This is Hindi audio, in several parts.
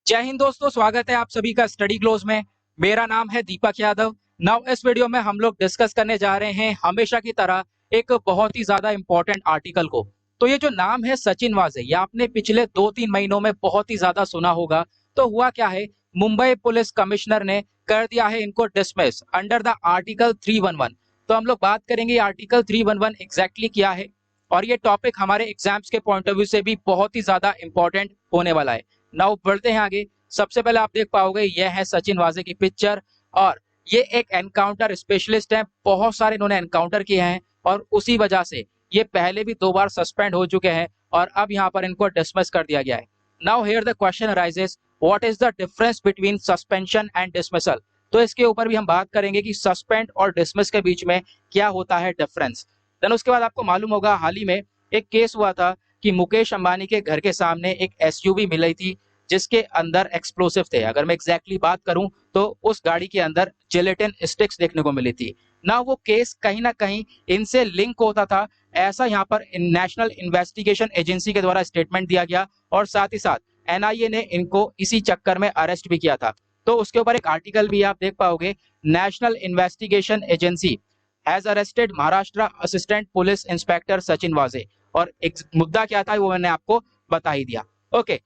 जय हिंद दोस्तों, स्वागत है आप सभी का स्टडी क्लोज में। मेरा नाम है दीपक यादव। नाउ इस वीडियो में हम लोग डिस्कस करने जा रहे हैं हमेशा की तरह एक बहुत ही ज्यादा इंपॉर्टेंट आर्टिकल को। तो ये जो नाम है सचिन वाजे, ये आपने पिछले 2-3 महीनों में बहुत ही ज्यादा सुना होगा। तो हुआ क्या है, मुंबई पुलिस कमिश्नर ने कर दिया है इनको डिसमिस अंडर द आर्टिकल 311। तो हम लोग बात करेंगे आर्टिकल 311 एग्जैक्टली क्या है, और ये टॉपिक हमारे एग्जाम्स के पॉइंट ऑफ व्यू से भी बहुत ही ज्यादा इंपॉर्टेंट होने वाला है। नाउ बढ़ते हैं आगे। सबसे पहले आप देख पाओगे यह है सचिन वाजे की पिक्चर, और ये एक एनकाउंटर स्पेशलिस्ट है। बहुत सारे इन्होंने एनकाउंटर किए हैं और उसी वजह से ये पहले भी 2 बार सस्पेंड हो चुके हैं और अब यहाँ पर इनको डिसमिस कर दिया गया है। Now here the question arises, what is the difference between suspension and dismissal. तो इसके ऊपर भी हम बात करेंगे कि सस्पेंड और डिसमिस के बीच में क्या होता है डिफरेंस। देन उसके बाद आपको मालूम होगा हाल ही में एक केस हुआ था कि मुकेश अंबानी के घर के सामने एक एसयूवी मिली थी जिसके अंदर एक्सप्लोसिव थे। अगर मैं एग्जैक्टली बात करूं तो उस गाड़ी के अंदर जिलेटिन स्टिक्स देखने को मिली थी ना। वो केस कहीं ना कहीं इनसे लिंक होता था, ऐसा यहाँ पर नेशनल इन्वेस्टिगेशन एजेंसी के द्वारा स्टेटमेंट दिया गया, और साथ ही साथ एनआईए ने इनको इसी चक्कर में अरेस्ट भी किया था। तो उसके ऊपर एक आर्टिकल भी आप देख पाओगे, national investigation agency has arrested Maharashtra assistant police inspector Sachin वाजे। और एक मुद्दा क्या था वो मैंने आपको बता ही दिया। ओके,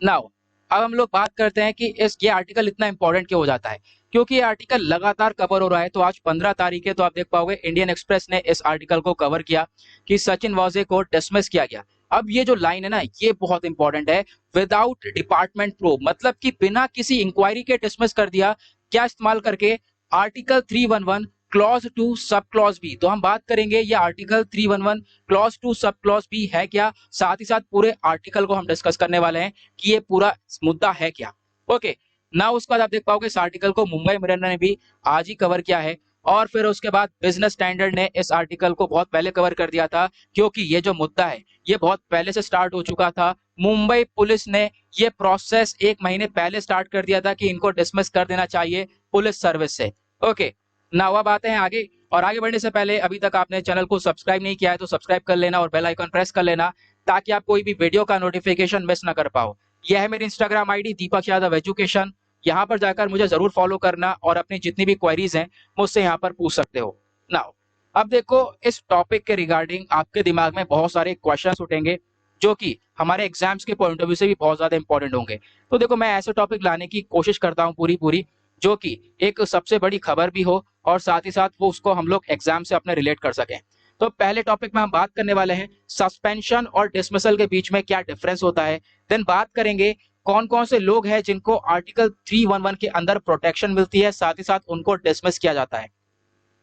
नाउ अब हम लोग बात करते हैं कि ये आर्टिकल इतना इंपॉर्टेंट क्यों हो जाता है, क्योंकि ये आर्टिकल लगातार कवर हो रहा है। तो आज 15 तारीख है, तो आप देख पाओगे इंडियन एक्सप्रेस ने इस आर्टिकल को कवर किया कि सचिन वाजे को डिसमिस किया गया। अब ये जो लाइन है ना, ये बहुत इंपॉर्टेंट है, विदाउट डिपार्टमेंट प्रूफ, मतलब कि बिना किसी इंक्वायरी के डिसमिस कर दिया। क्या इस्तेमाल करके? Article 311 clause 2 sub clause B. तो हम बात करेंगे ये article 311 clause 2 sub clause B है क्या, साथ ही साथ पूरे आर्टिकल को हम डिस्कस करने वाले हैं कि ये पूरा मुद्दा है क्या। ओके, ना उसके बाद आप देख पाओगे इस आर्टिकल को मुंबई मिरर ने भी आज ही कवर किया है, और फिर उसके बाद बिजनेस स्टैंडर्ड ने इस आर्टिकल को बहुत पहले कवर कर दिया था, क्योंकि ये जो मुद्दा है ये बहुत पहले से स्टार्ट हो चुका था। मुंबई पुलिस ने ये प्रोसेस 1 महीने पहले स्टार्ट कर दिया था कि इनको डिसमिस कर देना चाहिए पुलिस सर्विस से। ओके, ना अब आते हैं आगे, और आगे बढ़ने से पहले अभी तक आपने चैनल को सब्सक्राइब नहीं किया है तो सब्सक्राइब कर लेना और बेल आइकन प्रेस कर लेना, ताकि आप कोई भी वीडियो का नोटिफिकेशन मिस ना कर पाओ। यह है मेरी Instagram ID Deepak Yadav education, यहाँ पर जाकर मुझे जरूर फॉलो करना और अपनी जितनी भी क्वेरीज हैं मुझसे यहाँ पर पूछ सकते हो। नाउ अब देखो, इस टॉपिक के रिगार्डिंग आपके दिमाग में बहुत सारे क्वेश्चंस उठेंगे जो कि हमारे एग्जाम्स के पॉइंट ऑफ व्यू से भी बहुत ज्यादा इंपॉर्टेंट होंगे। तो देखो, मैं ऐसे टॉपिक लाने की कोशिश करता हूँ पूरी जो कि एक सबसे बड़ी खबर भी हो और साथ ही साथ वो उसको हम लोग एग्जाम से अपने रिलेट कर सकें। तो पहले टॉपिक में हम बात करने वाले हैं सस्पेंशन और डिसमिसल के बीच में क्या डिफरेंस होता है। देन बात करेंगे कौन कौन से लोग हैं जिनको आर्टिकल 311 के अंदर प्रोटेक्शन मिलती है, साथ ही साथ उनको डिसमिस किया जाता है।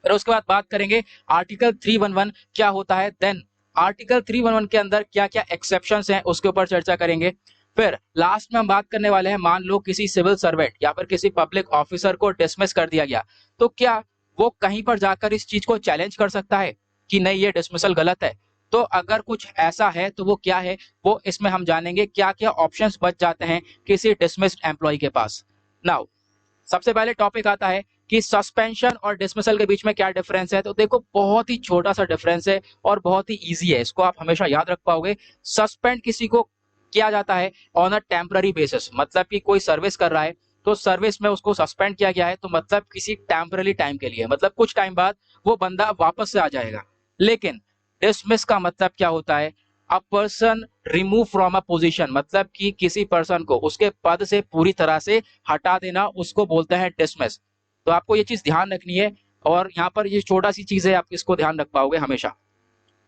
फिर उसके बाद बात करेंगे आर्टिकल 311 क्या होता है, देन आर्टिकल 311 के अंदर क्या क्या एक्सेप्शंस हैं उसके ऊपर चर्चा करेंगे। फिर लास्ट में हम बात करने वाले हैं, मान लो किसी सिविल सर्वेंट या फिर किसी पब्लिक ऑफिसर को डिसमिस कर दिया गया, तो क्या वो कहीं पर जाकर इस चीज को चैलेंज कर सकता है कि नहीं ये डिसमिसल गलत है। तो अगर कुछ ऐसा है तो वो क्या है, वो इसमें हम जानेंगे क्या क्या ऑप्शंस बच जाते हैं किसी डिसमिस्ड एम्प्लॉय के पास। नाउ सबसे पहले टॉपिक आता है कि सस्पेंशन और डिसमिसल के बीच में क्या डिफरेंस है। तो देखो, बहुत ही छोटा सा डिफरेंस है और बहुत ही इजी है, इसको आप हमेशा याद रख पाओगे। सस्पेंड किसी को किया जाता है ऑन अ टेम्पररी बेसिस, मतलब कि कोई सर्विस कर रहा है तो सर्विस में उसको सस्पेंड किया गया है, तो मतलब किसी टेम्पररी टाइम के लिए, मतलब कुछ टाइम बाद वो बंदा वापस से आ जाएगा। लेकिन डिसमिस का मतलब क्या होता है, a person remove from a position, मतलब कि किसी पर्सन को उसके पद से पूरी तरह से हटा देना, उसको बोलते हैं डिसमिस। तो आपको ये चीज ध्यान रखनी है, और यहाँ पर ये छोटा सी चीज है, आप इसको ध्यान रख पाओगे हमेशा।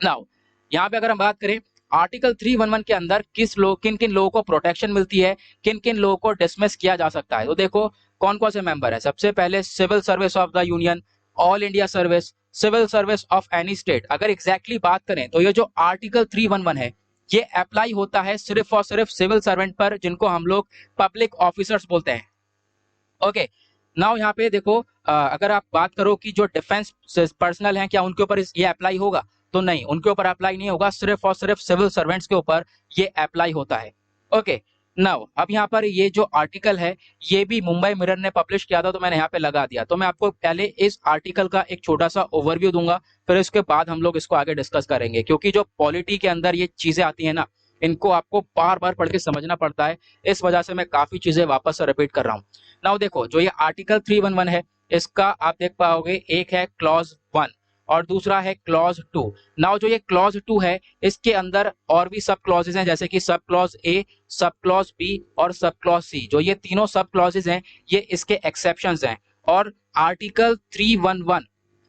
नाउ यहाँ पे अगर हम बात करें आर्टिकल 311 के अंदर किन किन लोगों को प्रोटेक्शन मिलती है, किन किन लोगों को डिसमिस किया जा सकता है। तो देखो कौन कौन से मेंबर है। सबसे पहले civil service of the union, all India service, civil service of any state. अगर एग्जैक्टली बात करें तो ये जो आर्टिकल 311 है ये अप्लाई होता है सिर्फ और सिर्फ सिविल सर्वेंट पर, जिनको हम लोग पब्लिक ऑफिसर्स बोलते हैं। ओके, नाउ यहाँ पे देखो, अगर आप बात करो कि जो डिफेंस पर्सनल हैं क्या उनके ऊपर ये अप्लाई होगा, तो नहीं, उनके ऊपर अप्लाई नहीं होगा, सिर्फ और सिर्फ सिविल सर्वेंट्स के ऊपर ये अप्लाई होता है। ओके, नाउ अब यहाँ पर ये जो आर्टिकल है ये भी मुंबई मिरर ने पब्लिश किया था, तो मैंने यहाँ पे लगा दिया। तो मैं आपको पहले इस आर्टिकल का एक छोटा सा ओवरव्यू दूंगा, फिर इसके बाद हम लोग इसको आगे डिस्कस करेंगे, क्योंकि जो पॉलिटी के अंदर ये चीजें आती है ना, इनको आपको बार बार पढ़ के समझना पड़ता है, इस वजह से मैं काफी चीजें वापस से रिपीट कर रहा हूँ। नाउ देखो, जो ये आर्टिकल 311 है, इसका आप देख पाओगे, एक है क्लॉज 1 और दूसरा है क्लॉज 2। नाउ जो ये क्लॉज 2 है, इसके अंदर और भी सब क्लॉजेज हैं, जैसे कि sub clause A, sub clause B और सब क्लॉज सी। जो ये तीनों सब क्लॉजेज हैं, ये इसके एक्सेप्शंस हैं। और article 311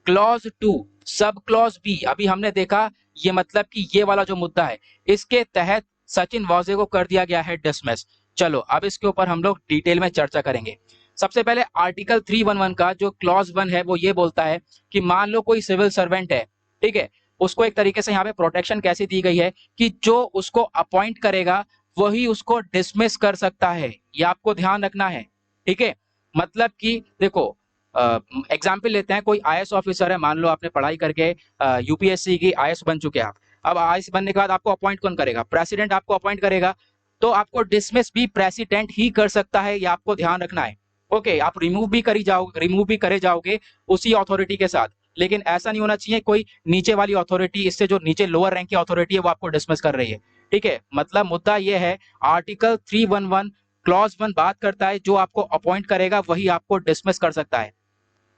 clause 2 sub clause B, अभी हमने देखा, ये मतलब कि ये वाला जो मुद्दा है, इसके तहत सचिन वाजे को कर दिया गया है डिसमिस। चलो अब इसके ऊपर हम लोग डिटेल में चर्चा करेंगे। सबसे पहले आर्टिकल 311 का जो क्लॉज 1 है, वो ये बोलता है कि मान लो कोई सिविल सर्वेंट है, ठीक है, उसको एक तरीके से यहाँ पे प्रोटेक्शन कैसी दी गई है कि जो उसको अपॉइंट करेगा वही उसको डिसमिस कर सकता है, ये आपको ध्यान रखना है, ठीक है। मतलब कि देखो, एग्जाम्पल लेते हैं, कोई आईएएस ऑफिसर है, मान लो आपने पढ़ाई करके यूपीएससी की आईएएस बन चुके हैं आप। अब आईएएस बनने के बाद आपको अपॉइंट कौन करेगा? प्रेसिडेंट आपको अपॉइंट करेगा, तो आपको डिसमिस भी प्रेसिडेंट ही कर सकता है, ये आपको ध्यान रखना है। ओके, आप रिमूव भी करे जाओगे उसी अथॉरिटी के साथ, लेकिन ऐसा नहीं होना चाहिए कोई नीचे वाली अथॉरिटी, इससे जो नीचे लोअर रैंक की अथॉरिटी है वो आपको डिसमिस कर रही है, ठीक है। मतलब मुद्दा ये है, आर्टिकल 311 क्लॉज 1 बात करता है जो आपको अपॉइंट करेगा वही आपको डिसमिस कर सकता है।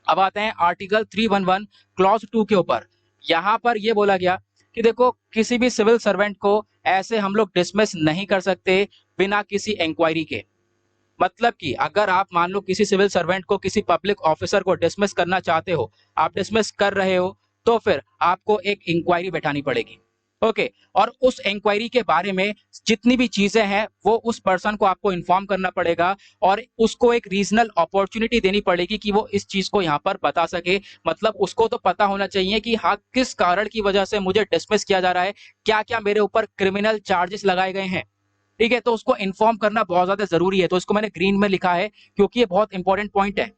अब आते हैं आर्टिकल 311 क्लॉज 2 के ऊपर। यहां पर यह बोला गया कि देखो, किसी भी सिविल सर्वेंट को ऐसे हम लोग डिसमिस नहीं कर सकते बिना किसी इंक्वायरी के। मतलब कि अगर आप मान लो किसी सिविल सर्वेंट को, किसी पब्लिक ऑफिसर को डिसमिस करना चाहते हो, आप डिसमिस कर रहे हो, तो फिर आपको एक इंक्वायरी बैठानी पड़ेगी। ओके, और उस इंक्वायरी के बारे में जितनी भी चीजें हैं वो उस पर्सन को आपको इन्फॉर्म करना पड़ेगा और उसको एक रीजनल अपॉर्चुनिटी देनी पड़ेगी कि वो इस चीज को यहाँ पर बता सके। मतलब उसको तो पता होना चाहिए कि हाँ, किस कारण की वजह से मुझे डिसमिस किया जा रहा है, क्या क्या मेरे ऊपर क्रिमिनल चार्जेस लगाए गए हैं, ठीक है। तो उसको इन्फॉर्म करना बहुत ज्यादा जरूरी है, तो इसको मैंने ग्रीन में लिखा है क्योंकि ये बहुत इंपॉर्टेंट पॉइंट है।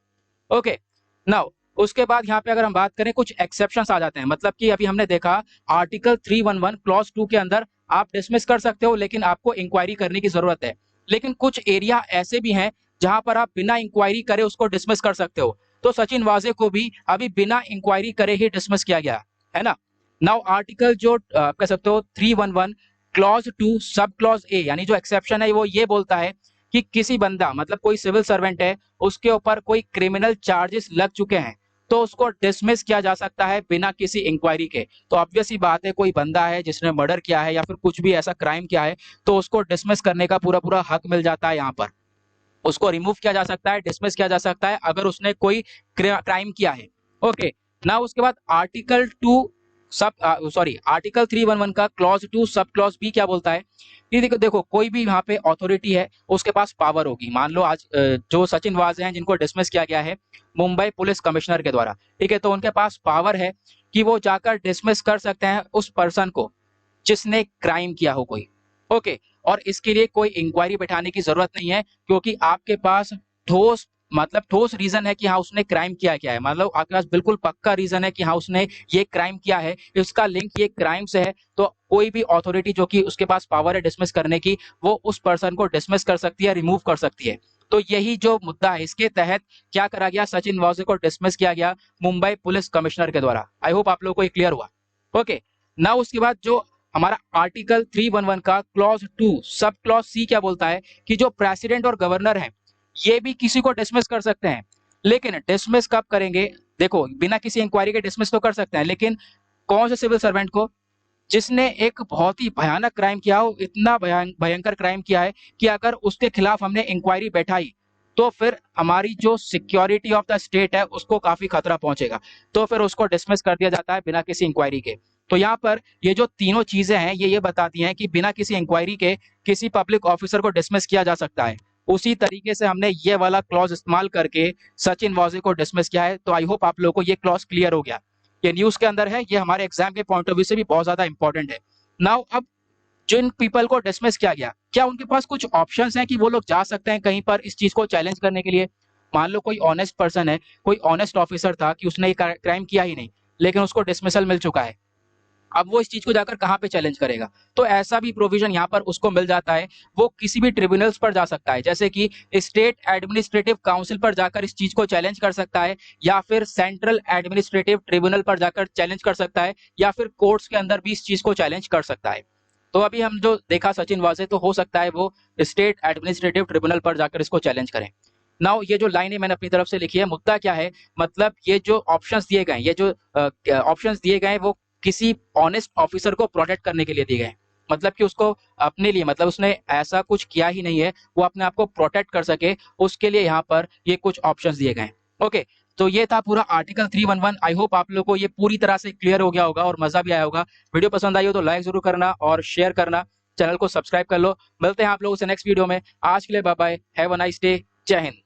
ओके, नाउ उसके बाद यहाँ पे अगर हम बात करें, कुछ एक्सेप्शंस आ जाते हैं। मतलब कि अभी हमने देखा आर्टिकल 311 क्लॉज 2 के अंदर आप डिसमिस कर सकते हो, लेकिन आपको इंक्वायरी करने की जरूरत है। लेकिन कुछ एरिया ऐसे भी हैं जहां पर आप बिना इंक्वायरी करे उसको डिसमिस कर सकते हो। तो सचिन वाजे को भी अभी बिना इंक्वायरी करे ही डिसमिस किया गया है ना। नाउ आर्टिकल जो कह सकते हो 311 क्लॉज 2 सब क्लॉज ए, यानी जो एक्सेप्शन है वो ये बोलता है कि किसी बंदा, मतलब कोई सिविल सर्वेंट है, उसके ऊपर कोई क्रिमिनल चार्जेस लग चुके हैं, तो उसको डिसमिस किया जा सकता है बिना किसी इंक्वायरी के। तो ऑब्वियस ही बात है, कोई बंदा है जिसने मर्डर किया है या फिर कुछ भी ऐसा क्राइम किया है, तो उसको डिसमिस करने का पूरा पूरा हक मिल जाता है। यहाँ पर उसको रिमूव किया जा सकता है, डिसमिस किया जा सकता है अगर उसने कोई क्राइम किया है। ओके, ना उसके बाद आर्टिकल 2 आर्टिकल 311 का क्लॉज 2 सब क्लॉज बी क्या बोलता है कि देखो कोई भी यहाँ पे अथॉरिटी है, उसके पास पावर होगी। मान लो आज जो सचिन वाजे हैं जिनको डिसमिस किया गया है मुंबई पुलिस कमिश्नर के द्वारा, ठीक है, तो उनके पास पावर है कि वो जाकर डिसमिस कर सकते हैं उस पर्सन को जिसने क्राइम किया हो कोई। ओके, और इसके लिए कोई इंक्वायरी बैठाने की जरूरत नहीं है, क्योंकि आपके पास ठोस रीजन है कि हाँ उसने क्राइम किया क्या है। मतलब आपके पास बिल्कुल पक्का रीजन है कि हाँ उसने ये क्राइम किया है, इसका लिंक ये क्राइम से है, तो कोई भी अथॉरिटी जो कि उसके पास पावर है डिसमिस करने की, वो उस पर्सन को डिसमिस कर सकती है, रिमूव कर सकती है। तो यही जो मुद्दा है, इसके तहत क्या करा गया, सचिन वाजे को डिसमिस किया गया मुंबई पुलिस कमिश्नर के द्वारा। आई होप आप लोगों को ये क्लियर हुआ। ओके, ना उसके बाद जो हमारा आर्टिकल 311 का क्लॉज 2 सब क्लॉज सी क्या बोलता है कि जो प्रेसिडेंट और गवर्नर है ये भी किसी को डिसमिस कर सकते हैं। लेकिन डिसमिस कब करेंगे? देखो, बिना किसी इंक्वायरी के डिसमिस तो कर सकते हैं, लेकिन कौन से सिविल सर्वेंट को? जिसने एक बहुत ही भयानक क्राइम किया हो, इतना भयंकर क्राइम किया है कि अगर उसके खिलाफ हमने इंक्वायरी बैठाई तो फिर हमारी जो सिक्योरिटी ऑफ द स्टेट है उसको काफी खतरा पहुंचेगा, तो फिर उसको डिसमिस कर दिया जाता है बिना किसी इंक्वायरी के। तो यहाँ पर ये जो तीनों चीजें हैं ये बताती हैं कि बिना किसी इंक्वायरी के किसी पब्लिक ऑफिसर को डिसमिस किया जा सकता है। उसी तरीके से हमने ये वाला क्लॉज इस्तेमाल करके सचिन वाजे को डिसमिस किया है। तो आई होप आप लोगों को ये क्लॉज क्लियर हो गया। ये न्यूज के अंदर है, ये हमारे एग्जाम के पॉइंट ऑफ व्यू से भी बहुत ज्यादा इंपॉर्टेंट है। नाउ अब जिन पीपल को डिसमिस किया गया, क्या उनके पास कुछ ऑप्शंस हैं कि वो लोग जा सकते हैं कहीं पर इस चीज को चैलेंज करने के लिए? मान लो कोई ऑनेस्ट पर्सन है, कोई ऑनेस्ट ऑफिसर था कि उसने क्राइम किया ही नहीं, लेकिन उसको डिसमिसल मिल चुका है, अब वो इस चीज को जाकर कहां पे चैलेंज करेगा? तो ऐसा भी प्रोविजन यहाँ पर उसको मिल जाता है, वो किसी भी ट्रिब्यूनल्स पर जा सकता है, जैसे कि स्टेट एडमिनिस्ट्रेटिव काउंसिल पर जाकर इस चीज को चैलेंज कर सकता है, या फिर सेंट्रल एडमिनिस्ट्रेटिव ट्रिब्यूनल पर जाकर चैलेंज कर सकता है, या फिर कोर्ट्स के अंदर भी इस चीज को चैलेंज कर सकता है। तो अभी हम जो देखा सचिन वाजे, तो हो सकता है वो स्टेट एडमिनिस्ट्रेटिव ट्रिब्यूनल पर जाकर इसको चैलेंज करें। नाउ ये जो लाइनें मैंने अपनी तरफ से लिखी है, मुद्दा क्या है, मतलब ये जो ऑप्शंस दिए गए, ये जो ऑप्शंस दिए गए वो किसी ऑनेस्ट ऑफिसर को प्रोटेक्ट करने के लिए दिए गए, मतलब कि उसको अपने लिए, मतलब उसने ऐसा कुछ किया ही नहीं है, वो अपने आप को प्रोटेक्ट कर सके, उसके लिए यहाँ पर ये कुछ ऑप्शंस दिए गए। ओके, तो ये था पूरा आर्टिकल 311। आई होप आप लोगों को ये पूरी तरह से क्लियर हो गया होगा और मजा भी आया होगा। वीडियो पसंद आई हो तो लाइक जरूर करना और शेयर करना, चैनल को सब्सक्राइब कर लो। मिलते हैं आप लोगों से नेक्स्ट वीडियो में। आज के लिए bye bye, have a nice day, जय हिंद।